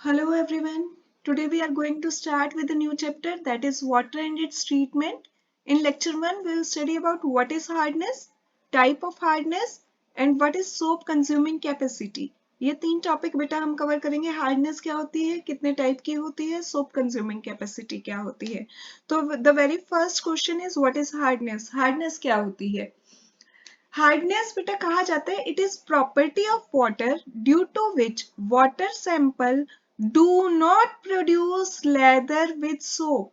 Hello everyone. Today we are going to start with a new chapter, that is water and its treatment. In lecture 1 we will study about what is hardness, type of hardness and what is soap consuming capacity. ये तीन topic बेटा हम cover करेंगे. Hardness क्या होती है, कितने type की होती है, सोप कंज्यूमिंग कैपेसिटी क्या होती है. तो the very first question is what is hardness. Hardness क्या होती है? हार्डनेस बेटा कहा जाता है it is property of water due to which water sample do not produce lather with soap.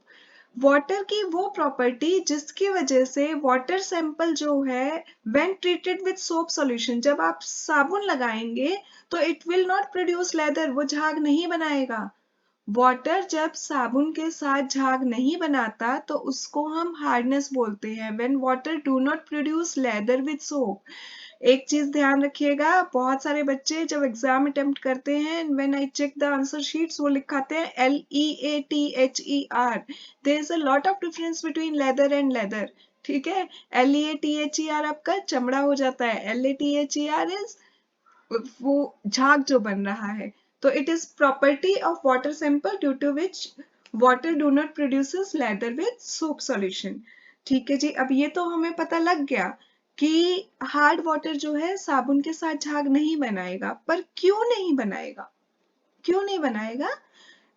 Water की वो प्रॉपर्टी जिसकी वजह से वाटर सैंपल जो है when treated with soap solution, जब आप साबुन लगाएंगे तो it will not produce leather, वो झाग नहीं बनाएगा. वाटर जब साबुन के साथ झाग नहीं बनाता तो उसको हम हार्डनेस बोलते हैं. When water do not produce lather with soap. एक चीज ध्यान रखिएगा, बहुत सारे बच्चे जब एग्जाम अटेम्प्ट करते हैं, when I check the answer sheets, वो लिखाते हैं LEATHER. There is a lot of difference between lather and leather. ठीक है, LEATHER आपका चमड़ा हो जाता है, LATHER इज वो झाग जो बन रहा है. तो it is property of water sample due to which water do not produces lather with soap solution. ठीक है जी, अब ये तो हमें पता लग गया कि हार्ड वाटर जो है साबुन के साथ झाग नहीं बनाएगा. पर क्यों नहीं बनाएगा? क्यों नहीं बनाएगा?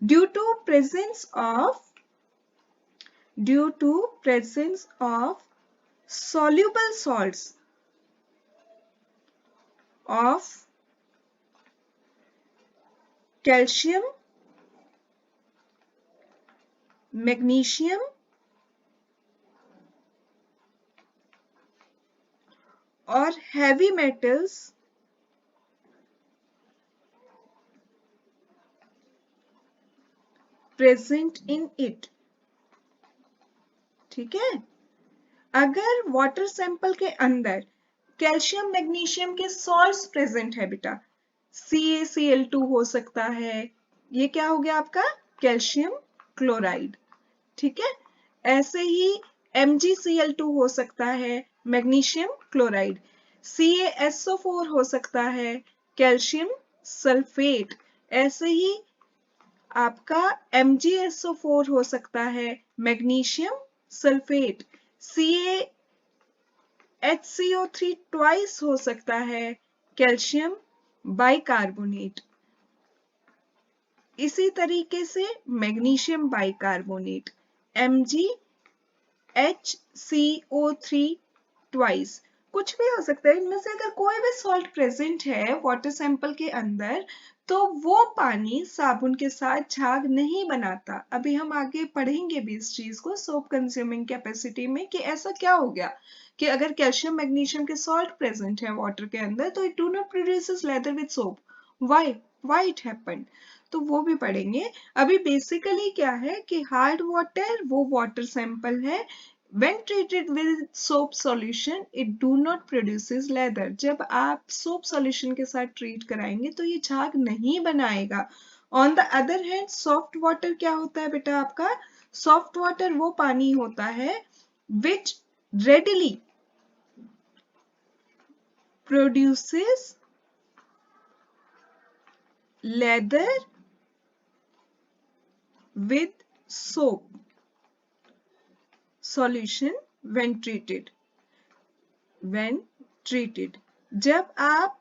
Due to presence of soluble salts of calcium, magnesium और heavy metals present in it. ठीक है, अगर वाटर सैंपल के अंदर कैल्शियम मैग्नीशियम के सॉल्ट्स प्रेजेंट है बेटा, CaCl2 हो सकता है, ये क्या हो गया आपका कैल्शियम क्लोराइड. ठीक है, ऐसे ही MgCl2 हो सकता है, मैग्नीशियम क्लोराइड. CaSO4 हो सकता है, कैल्शियम सल्फेट. ऐसे ही आपका MgSO4 हो सकता है, मैग्नीशियम सल्फेट. CaHCO3 ट्वाइस हो सकता है, कैल्शियम बाइकार्बोनेट. इसी तरीके से मैग्नीशियम बाइकार्बोनेट MgHCO3 ट्वाइस. कुछ भी हो सकता है इनमें से. अगर कोई भी सॉल्ट प्रेजेंट है वाटर सैंपल के अंदर तो वो पानी साबुन के साथ झाग नहीं बनाता. अभी हम आगे पढ़ेंगे भी इस चीज को सोप कंज्यूमिंग कैपेसिटी में कि ऐसा क्या हो गया कि अगर कैल्शियम मैग्नीशियम के सॉल्ट प्रेजेंट है वाटर के अंदर तो it do not produces lather with soap. Why it happened, तो वो भी पढ़ेंगे. अभी बेसिकली क्या है कि हार्ड वाटर वो वाटर सैंपल है, when treated with soap solution it do not produces leather. जब आप सोप सॉल्यूशन के साथ ट्रीट कराएंगे तो ये झाग नहीं बनाएगा. On the other hand soft water क्या होता है बेटा आपका? सॉफ्ट वाटर वो पानी होता है which readily produces leather with soap solution when treated. जब आप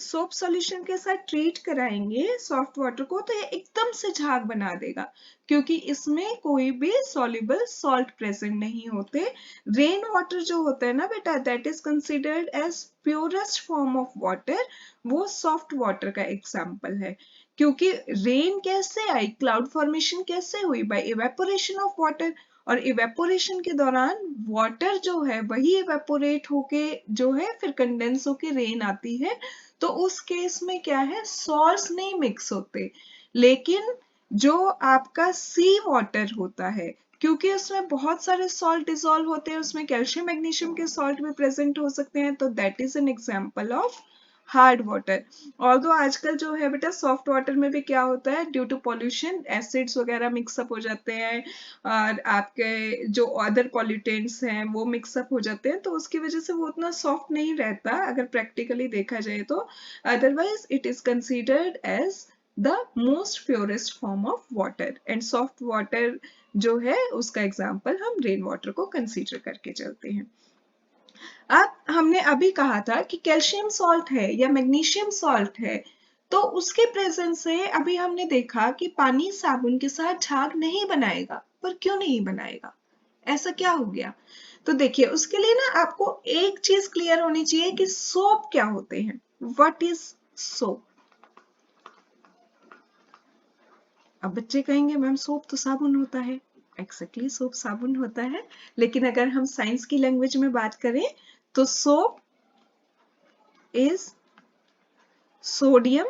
सोप सॉल्यूशन के साथ ट्रीट कराएंगे सॉफ्ट वाटर को तो ये एकदम से झाग बना देगा क्योंकि इसमें कोई भी सॉल्युबल सॉल्ट प्रेजेंट नहीं होते. रेन वाटर जो होता है ना बेटा, that is considered as purest form of water. वो सॉफ्ट वाटर का एग्जाम्पल है क्योंकि रेन कैसे आई, क्लाउड फॉर्मेशन कैसे हुई? By evaporation of water. और इवेपोरेशन के दौरान वाटर जो है वही इवेपोरेट होके जो है फिर कंडेंस होके रेन आती है. तो उस केस में क्या है, सॉल्ट्स नहीं मिक्स होते. लेकिन जो आपका सी वाटर होता है क्योंकि उसमें बहुत सारे सॉल्ट डिसॉल्व होते हैं, उसमें कैल्शियम मैग्नीशियम के सॉल्ट भी प्रेजेंट हो सकते हैं, तो that is an example of hard water. Although आजकल जो है बेटा सॉफ्ट वाटर में भी क्या होता है, ड्यू टू पॉल्यूशन एसिड्स वगैरह मिक्सअप हो जाते हैं और आपके जो अदर पॉल्यूटेंट्स हैं वो मिक्सअप हो जाते हैं, तो उसकी वजह से वो उतना सॉफ्ट नहीं रहता अगर प्रैक्टिकली देखा जाए तो. Otherwise it is considered as the most purest form of water, and soft water जो है उसका एग्जाम्पल हम रेन वाटर को कंसीडर करके चलते हैं। अब हमने अभी कहा था कि कैल्शियम सॉल्ट है या मैग्नीशियम सॉल्ट है, तो उसके प्रेजेंस से अभी हमने देखा कि पानी साबुन के साथ झाग नहीं बनाएगा। पर क्यों नहीं बनाएगा, ऐसा क्या हो गया? तो देखिए, उसके लिए ना आपको एक चीज क्लियर होनी चाहिए कि सोप क्या होते हैं। What is soap? अब बच्चे कहेंगे मैम सोप तो साबुन होता है। एक्जेक्टली, सोप साबुन होता है, लेकिन अगर हम साइंस की लैंग्वेज में बात करें तो सोप इज सोडियम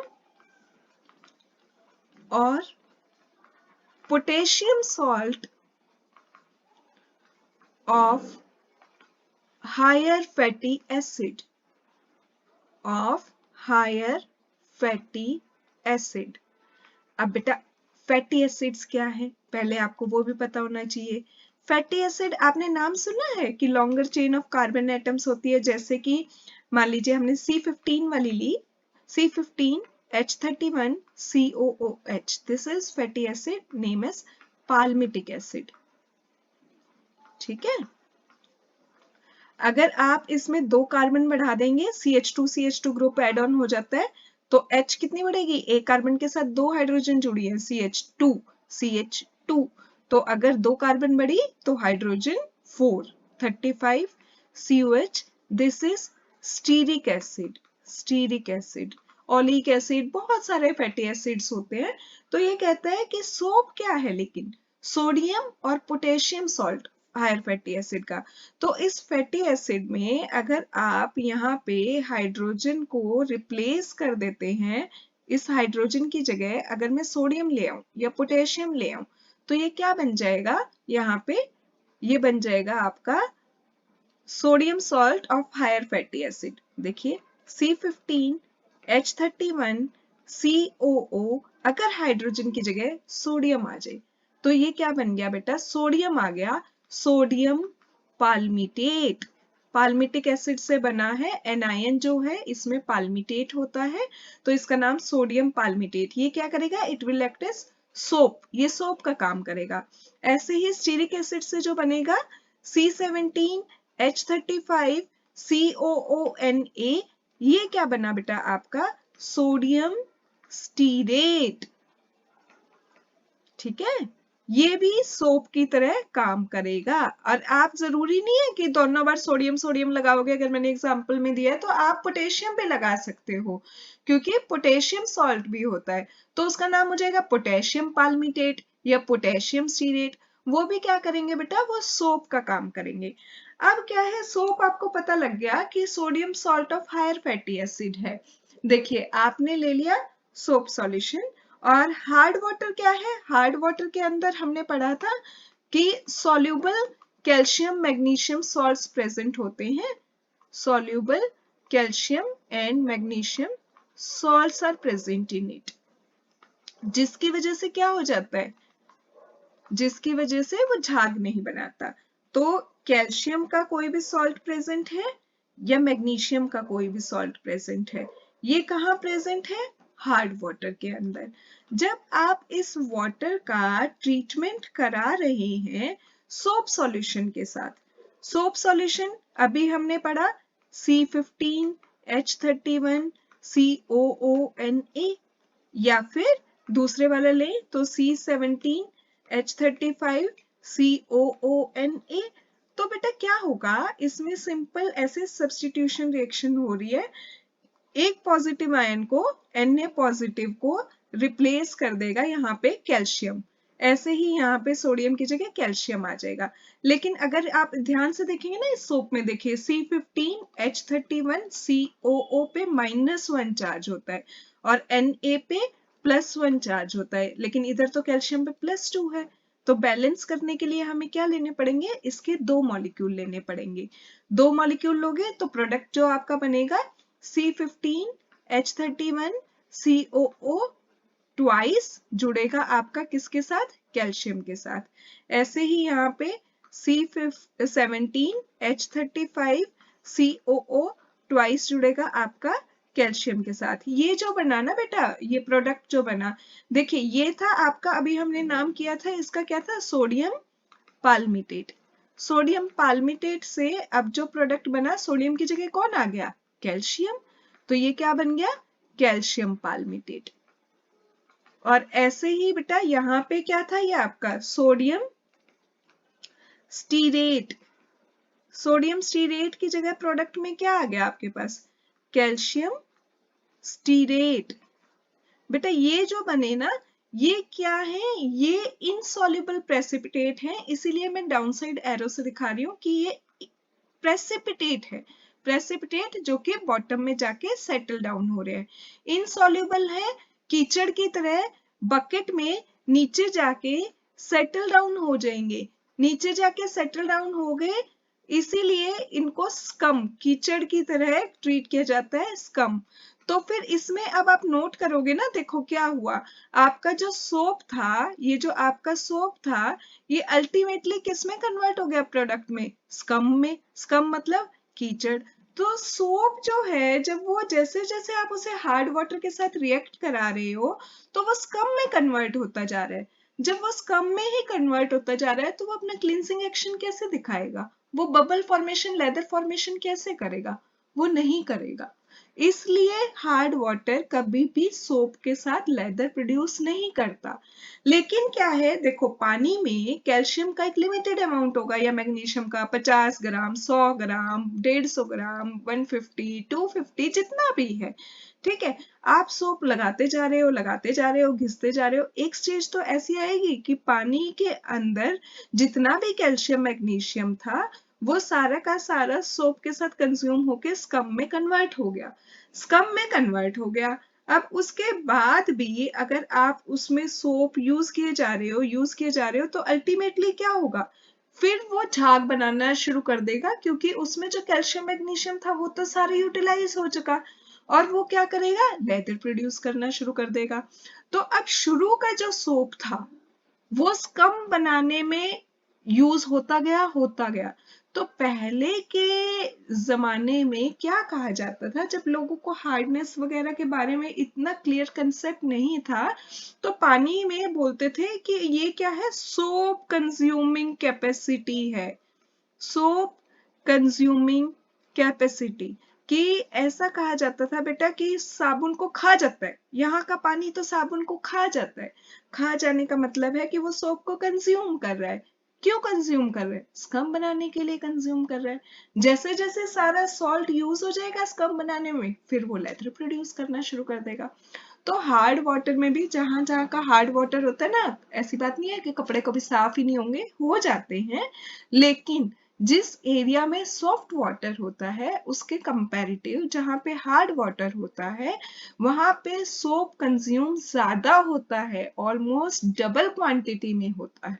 और potassium salt of higher fatty acid of higher fatty acid। अब बेटा फैटी एसिड्स क्या है, पहले आपको वो भी पता होना चाहिए। फैटी एसिड आपने नाम सुना है कि longer chain of carbon atoms होती है, जैसे कि मान लीजिए हमने C15 वाली ली, C15H31 COOH, this is fatty acid name as palmitic acid. ठीक है, अगर आप इसमें 2 कार्बन बढ़ा देंगे, CH2 ग्रुप एड ऑन हो जाता है, तो H कितनी बढ़ेगी, एक कार्बन के साथ 2 हाइड्रोजन जुड़ी है, CH2। तो अगर 2 कार्बन बढ़ी तो hydrogen 4, 35 COH, this is stearic acid. Stearic acid, oleic acid, बहुत सारे फैटी एसिड्स होते हैं। तो ये कहता है कि सोप क्या है, लेकिन सोडियम और potassium salt higher fatty acid का। तो इस फैटी एसिड में अगर आप यहाँ पे हाइड्रोजन को रिप्लेस कर देते हैं, इस हाइड्रोजन की जगह अगर मैं सोडियम ले आऊं या पोटेशियम ले आऊं, तो ये क्या बन जाएगा, यहाँ पे ये बन जाएगा आपका sodium salt of higher fatty acid. देखिए C15H31 COO, अगर हाइड्रोजन की जगह सोडियम आ जाए तो ये क्या बन गया बेटा, सोडियम आ गया, सोडियम पाल्मिटेट। पाल्मिटिक एसिड से बना है, एनायन जो है इसमें पाल्मिटेट होता है, तो इसका नाम सोडियम पाल्मिटेट। ये क्या करेगा, it will act as soap, ये सोप का काम करेगा। ऐसे ही स्टीरिक एसिड से जो बनेगा C17H35 COONA, ये क्या बना बेटा आपका, सोडियम स्टीरेट। ठीक है, ये भी सोप की तरह काम करेगा। और आप जरूरी नहीं है कि दोनों बार सोडियम सोडियम लगाओगे, अगर मैंने एग्जांपल में दिया है तो आप पोटेशियम भी लगा सकते हो, क्योंकि पोटेशियम सॉल्ट भी होता है, तो उसका नाम हो जाएगा पोटेशियम पाल्मिटेट या पोटेशियम स्टीरेट। वो भी क्या करेंगे बेटा, वो सोप का काम करेंगे। अब क्या है, सोप आपको पता लग गया कि sodium salt of higher fatty acid है। देखिए आपने ले लिया सोप सॉल्यूशन, और हार्ड वाटर क्या है, हार्ड वाटर के अंदर हमने पढ़ा था कि soluble calcium magnesium salts present होते हैं। Soluble calcium and magnesium salts are present in it, जिसकी वजह से क्या हो जाता है, जिसकी वजह से वो झाग नहीं बनाता। तो कैल्शियम का कोई भी सॉल्ट प्रेजेंट है या मैग्नीशियम का कोई भी सॉल्ट प्रेजेंट है, ये कहाँ प्रेजेंट है, हार्ड वाटर के अंदर। जब आप इस वाटर का ट्रीटमेंट करा रहे हैं सोप सॉल्यूशन के साथ, सोप सॉल्यूशन अभी हमने पढ़ा C15H31 COONA, या फिर दूसरे वाला ले तो C17H35 COONA। तो बेटा क्या होगा, इसमें सिंपल ऐसे सब्स्टिट्यूशन रिएक्शन हो रही है, एक पॉजिटिव आयन को Na पॉजिटिव को रिप्लेस कर देगा यहाँ पे कैल्शियम, ऐसे ही यहाँ पे सोडियम की जगह कैल्शियम आ जाएगा। लेकिन अगर आप ध्यान से देखेंगे ना, इस सोप में देखिए C15H31 COO पे -1 चार्ज होता है और Na पे +1 चार्ज होता है, लेकिन इधर तो कैल्शियम पे +2 है। तो बैलेंस करने के लिए हमें क्या लेने पड़ेंगे, इसके 2 मॉलिक्यूल लेने पड़ेंगे। 2 मॉलिक्यूल लोगे तो प्रोडक्ट जो आपका बनेगा C15H31 COO ट्वाइस जुड़ेगा आपका किसके साथ, कैल्शियम के साथ। ऐसे ही यहाँ पे C17H35 COO ट्वाइस जुड़ेगा आपका कैल्शियम के साथ। ये जो बना ना बेटा, ये प्रोडक्ट जो बना, देखिए ये था आपका, अभी हमने नाम किया था इसका, क्या था, सोडियम पाल्मिटेट। सोडियम पाल्मिटेट से अब जो प्रोडक्ट बना, सोडियम की जगह कौन आ गया, कैल्शियम, तो ये क्या बन गया, कैल्शियम पाल्मिटेट। और ऐसे ही बेटा यहाँ पे क्या था, ये आपका सोडियम स्टीरेट। सोडियम स्टीरेट की जगह प्रोडक्ट में क्या आ गया आपके पास, कैल्शियम स्टीरेट। बेटा ये जो बने ना, ये क्या है, ये इनसॉल्युबल प्रेसिपिटेट है, इसीलिए मैं डाउन साइड एरो से दिखा रही हूँ कि ये प्रेसिपिटेट है, प्रेसिपिटेट जो कि बॉटम में जाके सेटल डाउन हो रहे हैं। इनसॉल्युबल है, कीचड़ की तरह बकेट में नीचे जाके सेटल डाउन हो जाएंगे, नीचे जाके सेटल डाउन हो गए, इसीलिए इनको स्कम, कीचड़ की तरह ट्रीट किया जाता है, स्कम। तो फिर इसमें अब आप नोट करोगे ना, देखो क्या हुआ, आपका जो सोप था, ये जो आपका सोप था, ये अल्टीमेटली किस में कन्वर्ट हो गया, प्रोडक्ट में, स्कम में। स्कम मतलब कीचड़। तो सोप जो है, जब वो जैसे जैसे आप उसे हार्ड वाटर के साथ रिएक्ट करा रहे हो, तो वो स्कम में कन्वर्ट होता जा रहा है। जब वो स्कम में ही कन्वर्ट होता जा रहा है, तो वो अपना क्लींसिंग एक्शन कैसे दिखाएगा, वो बबल फॉर्मेशन, लेदर फॉर्मेशन कैसे करेगा, वो नहीं करेगा। इसलिए हार्ड वाटर कभी भी सोप के साथ लेदर प्रोड्यूस नहीं करता। लेकिन क्या है, देखो पानी में कैल्शियम का एक लिमिटेड अमाउंट होगा, या मैग्नीशियम का 50 ग्राम, 100 ग्राम, 150 ग्राम, 150, 250, जितना भी है, ठीक है। आप सोप लगाते जा रहे हो, लगाते जा रहे हो, घिसते जा रहे हो, एक स्टेज तो ऐसी आएगी कि पानी के अंदर जितना भी कैल्शियम मैग्नीशियम था, वो सारा का सारा सोप के साथ कंज्यूम होके स्कम में कन्वर्ट हो गया, स्कम में कन्वर्ट हो गया। अब उसके बाद भी अगर आप उसमें सोप यूज किए जा रहे हो, यूज किए जा रहे हो, तो अल्टीमेटली क्या होगा, फिर वो झाग बनाना शुरू कर देगा, क्योंकि उसमें जो कैल्शियम मैग्नीशियम था वो तो सारा यूटिलाइज हो चुका, और वो क्या करेगा, लेदर प्रोड्यूस करना शुरू कर देगा। तो अब शुरू का जो सोप था, वो स्कम बनाने में यूज होता गया। तो पहले के जमाने में क्या कहा जाता था, जब लोगों को हार्डनेस वगैरह के बारे में इतना क्लियर कंसेप्ट नहीं था, तो पानी में बोलते थे कि ये क्या है, सोप कंज्यूमिंग कैपेसिटी है, सोप कंज्यूमिंग कैपेसिटी। कि ऐसा कहा जाता था बेटा कि साबुन को खा जाता है, यहाँ का पानी तो साबुन को खा जाता है। खा जाने का मतलब है कि वो सोप को कंज्यूम कर रहा है। क्यों कंज्यूम कर रहा है, स्कम बनाने के लिए कंज्यूम कर रहा है। जैसे जैसे सारा सॉल्ट यूज हो जाएगा स्कम बनाने में, फिर वो लेदर प्रोड्यूस करना शुरू कर देगा। तो हार्ड वाटर में भी जहां जहां का हार्ड वाटर होता है ना, ऐसी बात नहीं है कि कपड़े कभी साफ ही नहीं होंगे, हो जाते हैं, लेकिन जिस एरिया में सॉफ्ट वाटर होता है उसके कंपैरेटिव जहां पे हार्ड वाटर होता है, वहां पे सोप कंज्यूम ज्यादा होता है, ऑलमोस्ट डबल क्वांटिटी में होता है,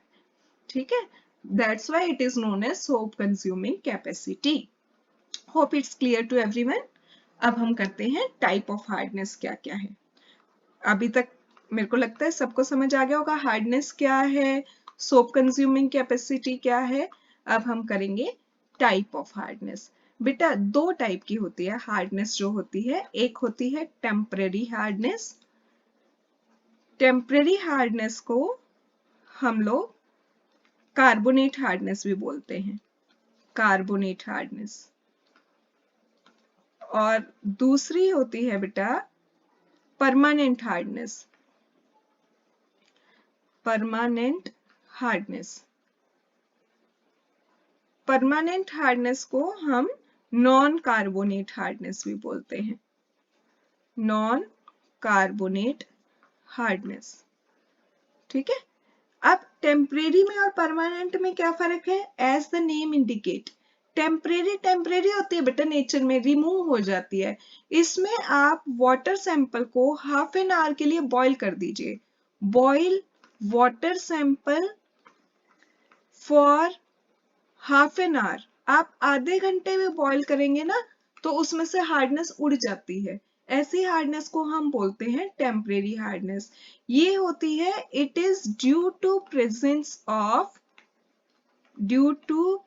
ठीक है। That's why it is known as soap consuming capacity. Hope it's clear to everyone. अब हम करते हैं टाइप ऑफ हार्डनेस क्या क्या है। अभी तक मेरे को लगता है सबको समझ आ गया होगा हार्डनेस क्या है, सोप कंज्यूमिंग कैपेसिटी क्या है। अब हम करेंगे टाइप ऑफ हार्डनेस। बेटा दो टाइप की होती है हार्डनेस जो होती है, एक होती है टेम्परेरी हार्डनेस। टेम्परेरी हार्डनेस को हम लोग कार्बोनेट हार्डनेस भी बोलते हैं, कार्बोनेट हार्डनेस। और दूसरी होती है बेटा permanent hardness, permanent hardness. Permanent hardness को हम नॉन कार्बोनेट हार्डनेस भी बोलते हैं, नॉन कार्बोनेट हार्डनेस, ठीक है। अब टेम्परेरी में और परमानेंट में क्या फर्क है, as the name indicate, temporary temporary होती है बेटा, नेचर में रिमूव हो जाती है। इसमें आप वाटर सैंपल को हाफ एन आवर के लिए बॉईल कर दीजिए, boil water sample for half an hour, आप आधे घंटे में बॉईल करेंगे ना, तो उसमें से हार्डनेस उड़ जाती है। ऐसी हार्डनेस को हम बोलते हैं टेम्परेरी हार्डनेस। ये होती है, it is due to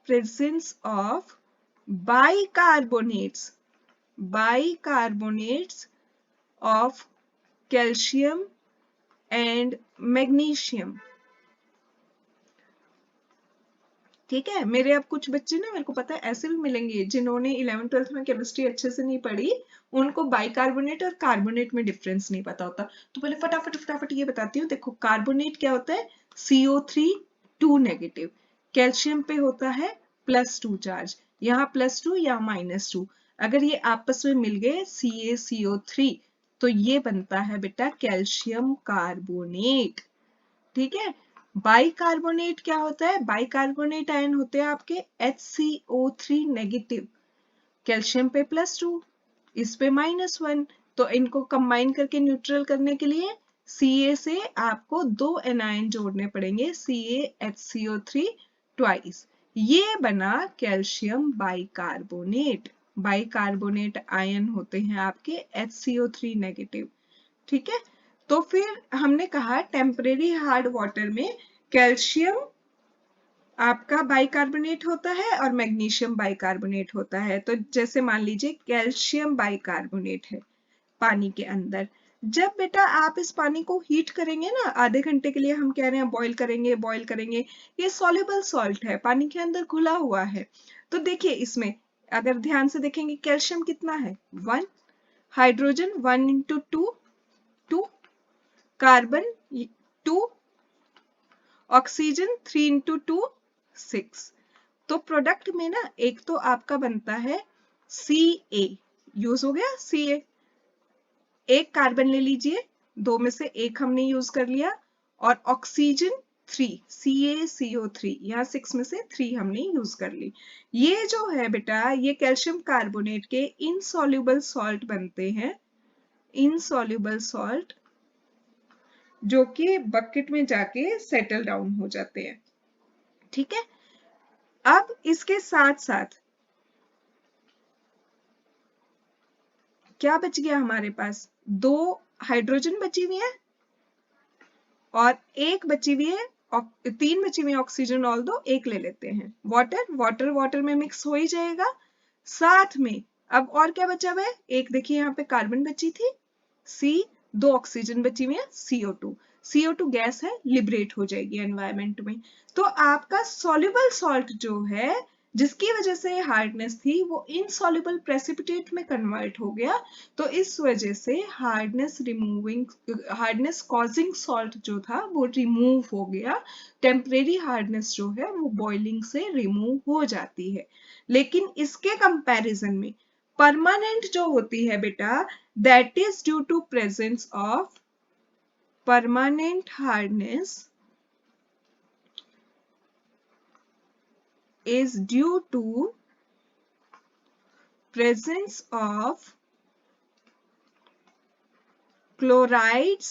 presence of bicarbonates, bicarbonates of calcium and magnesium। ठीक है, मेरे अब कुछ बच्चे ना, मेरे को पता है ऐसे भी मिलेंगे जिन्होंने 11th-12th में केमिस्ट्री अच्छे से नहीं पढ़ी, उनको बाइकार्बोनेट और कार्बोनेट में डिफरेंस नहीं पता होता। तो पहले फटाफट फटाफट ये बताती हूँ। देखो, कार्बोनेट क्या होता है? CO3 2 नेगेटिव, कैल्शियम पे होता है +2 चार्ज, यहाँ +2 या -2। अगर ये आपस में मिल गए CaCO3, तो ये बनता है बेटा कैल्शियम कार्बोनेट। ठीक है। बाइकार्बोनेट क्या होता है? बाइकार्बोनेट आयन होते हैं आपके HCO3 नेगेटिव, कैल्शियम पे +2, इस पे -1। तो इनको कंबाइन करके न्यूट्रल करने के लिए Ca से आपको 2 एनायन जोड़ने पड़ेंगे, CaHCO3 ट्वाइस। ये बना कैल्शियम बाइकार्बोनेट। बाइकार्बोनेट आयन होते हैं आपके HCO3 नेगेटिव। ठीक है। तो फिर हमने कहा टेम्परेरी हार्ड वाटर में कैल्शियम आपका बाइकार्बोनेट होता है और मैग्नीशियम बाइकार्बोनेट होता है। तो जैसे मान लीजिए कैल्शियम बाइकार्बोनेट है पानी के अंदर। जब बेटा आप इस पानी को हीट करेंगे ना, आधे घंटे के लिए हम कह रहे हैं बॉईल करेंगे, बॉईल करेंगे, ये सॉल्युबल सॉल्ट है, पानी के अंदर घुला हुआ है। तो देखिए इसमें अगर ध्यान से देखेंगे कैल्शियम कितना है? 1, हाइड्रोजन 1 × 2 2, कार्बन 2, ऑक्सीजन 3 × 2 6। तो प्रोडक्ट में ना एक तो आपका बनता है Ca, यूज हो गया Ca, एक कार्बन ले लीजिए, दो में से एक हमने यूज कर लिया, और ऑक्सीजन 3, CaCO3, यहाँ 6 में से 3 हमने यूज कर ली। ये जो है बेटा, ये कैल्शियम कार्बोनेट के इनसॉल्युबल सॉल्ट बनते हैं, इनसॉल्युबल सॉल्ट, जो कि बकेट में जाके सेटल डाउन हो जाते हैं। ठीक है। अब इसके साथ साथ क्या बच गया हमारे पास? 2 हाइड्रोजन बची हुई है और एक बची हुई है, 3 बची हुई ऑक्सीजन, ऑल दो एक ले लेते हैं। वाटर, वाटर वाटर में मिक्स हो ही जाएगा। साथ में अब और क्या बचा हुआ है? एक देखिए यहाँ पे कार्बन बची थी, C, 2 ऑक्सीजन बची हुई है, CO2। CO2 गैस है, लिबरेट हो जाएगी एनवायरमेंट में। तो आपका सॉल्युबल सॉल्ट जो है, जिसकी वजह से हार्डनेस थी, वो इनसॉल्युबल प्रेसिपिटेट में कन्वर्ट हो गया। तो इस वजह से हार्डनेस कॉजिंग सॉल्ट जो था वो रिमूव हो गया। टेम्परेरी हार्डनेस जो है वो बॉइलिंग से रिमूव हो जाती है। लेकिन इसके कंपैरिजन में परमानेंट जो होती है बेटा, that is due to presence of permanent hardness is due to presence of chlorides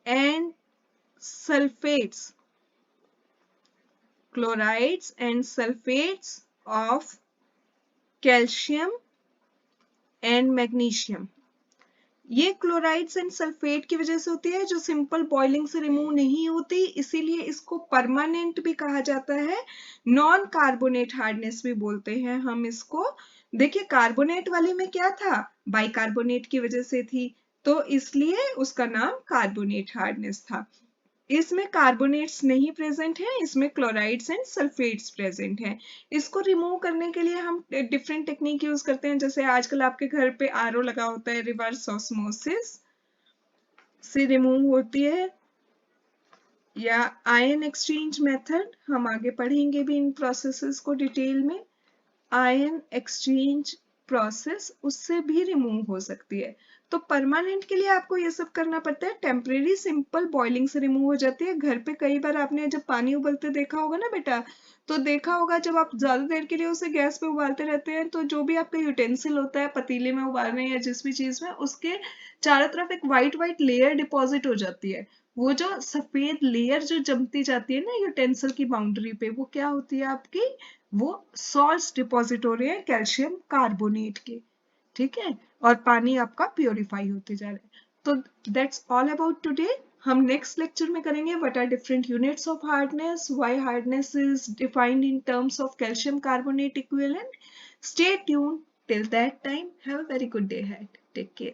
and sulfates, chlorides and sulfates of calcium and magnesium। ये क्लोराइड्स एंड सल्फेट की वजह से होती है, जो सिंपल बॉइलिंग से रिमूव नहीं होती, इसीलिए इसको परमानेंट भी कहा जाता है। नॉन कार्बोनेट हार्डनेस भी बोलते हैं हम इसको। देखिए कार्बोनेट वाले में क्या था? बाइकार्बोनेट की वजह से थी, तो इसलिए उसका नाम कार्बोनेट हार्डनेस था। इसमें कार्बोनेट्स नहीं प्रेजेंट है, इसमें क्लोराइड्स एंड सल्फेट्स प्रेजेंट है। इसको रिमूव करने के लिए हम डिफरेंट टेक्निक यूज करते हैं, जैसे आजकल आपके घर पे आरओ लगा होता है, रिवर्स ऑस्मोसिस से रिमूव होती है, या आयन एक्सचेंज मेथड, हम आगे पढ़ेंगे भी इन प्रोसेसेस को डिटेल में। आयन एक्सचेंज प्रोसेस उससे भी रिमूव हो सकती है। तो परमानेंट के लिए आपको ये सब करना पड़ता है। टेम्परेरी सिंपल बॉइलिंग से रिमूव हो जाती है। घर पे कई बार आपने जब पानी उबलते देखा होगा ना बेटा, तो देखा होगा जब आप ज्यादा देर के लिए उसे गैस पे उबालते रहते हैं, तो जो भी आपका यूटेंसिल होता है, पतीले में उबाल रहे हैं या जिस भी चीज में, उसके चारों तरफ एक व्हाइट व्हाइट लेयर डिपॉजिट हो जाती है। वो जो सफेद लेयर जो जमती जाती है ना यूटेंसिल की बाउंड्री पे, वो क्या होती है आपकी? वो सॉल्ट्स डिपॉजिट हो रहे हैं कैल्शियम कार्बोनेट के। ठीक है। और पानी आपका प्योरीफाई होते जा रहा है। तो दैट्स ऑल अबाउट टुडे। हम नेक्स्ट लेक्चर में करेंगे what are different units of hardness, why hardness is defined in terms of calcium carbonate equivalent. Stay tune. Till that time, have a very good day ahead. Take care.